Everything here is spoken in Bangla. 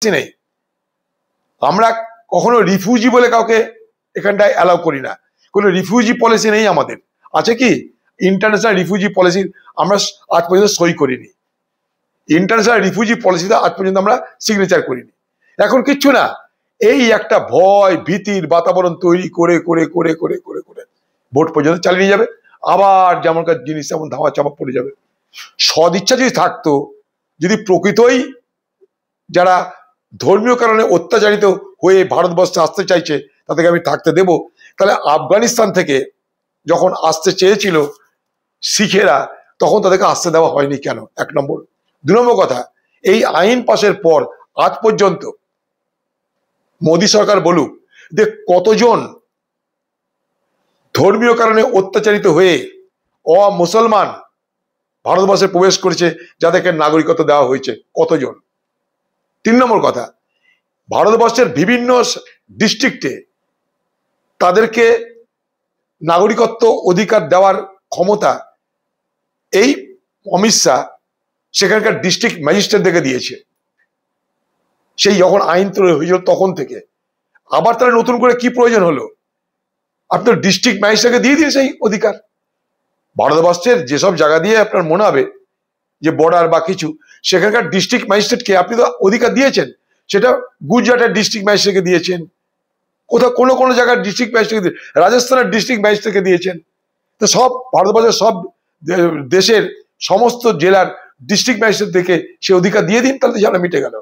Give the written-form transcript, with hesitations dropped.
পলিসি নেই। আমরা কখনো রিফিউজি বলে কাউকে এখানটায় অ্যালাউ করি না, কোনো রিফিউজি পলিসি নেই আমাদের। আছে কি ইন্টারন্যাশনাল রিফিউজি পলিসি? আমরা আজ পর্যন্ত সই করিনি। ইন্টারন্যাশনাল রিফিউজি পলিসিতে আজ পর্যন্ত আমরা সিগনেচার করিনি। এখন কিচ্ছু না, এই একটা ভয় ভীতির বাতাবরণ তৈরি করে করে করে করে করে করে ভোট পর্যন্ত চালিয়ে নিয়ে যাবে। আবার যেমনকার জিনিস তেমন ধামা চাপা পড়ে যাবে। সদিচ্ছা যদি থাকতো, যদি প্রকৃতই যারা ধর্মীয় কারণে অত্যাচারিত হয়ে ভারতবর্ষে আসতে চাইছে তাদেরকে আমি থাকতে দেব, তাহলে আফগানিস্তান থেকে যখন আসতে চেয়েছিল শিখেরা, তখন তাদেরকে আসতে দেওয়া হয়নি কেন? এক নম্বর। দু নম্বর কথা, এই আইন পাশের পর আজ পর্যন্ত মোদী সরকার বলুক যে কতজন ধর্মীয় কারণে অত্যাচারিত হয়ে মুসলমান ভারতবর্ষে প্রবেশ করেছে, যাদেরকে নাগরিকত্ব দেওয়া হয়েছে, কতজন? 3 নম্বর কথা, ভারতবর্ষের বিভিন্ন ডিস্ট্রিক্টে তাদেরকে নাগরিকত্ব অধিকার দেওয়ার ক্ষমতা এই অমিত শাহ সেখানকার ডিস্ট্রিক্ট ম্যাজিস্ট্রেটদেরকে দিয়েছে। সেই যখন আইন তৈরি হয়েছিল তখন থেকে। আবার তারা নতুন করে কি প্রয়োজন হলো? আপনি ডিস্ট্রিক্ট ম্যাজিস্ট্রেটকে দিয়ে দিয়েছে সেই অধিকার। ভারতবর্ষের যেসব জায়গা দিয়ে আপনার মনে হবে যে বর্ডার বা কিছু, সেখানকার ডিস্ট্রিক্ট ম্যাজিস্ট্রেটকে আপনি তো অধিকার দিয়েছেন। সেটা গুজরাটের ডিস্ট্রিক্ট ম্যাজিস্ট্রেটকে দিয়েছেন, কোথাও কোনো কোনো জায়গার ডিস্ট্রিক্ট ম্যাজিস্ট্রেটকে, রাজস্থানের ডিস্ট্রিক্ট ম্যাজিস্ট্রেটকে দিয়েছেন। তো সব ভারতবর্ষের সব দেশের সমস্ত জেলার ডিস্ট্রিক্ট ম্যাজিস্ট্রেট থেকে সে অধিকার দিয়ে দিন, তাহলে ঝামেলা মিটে গেল।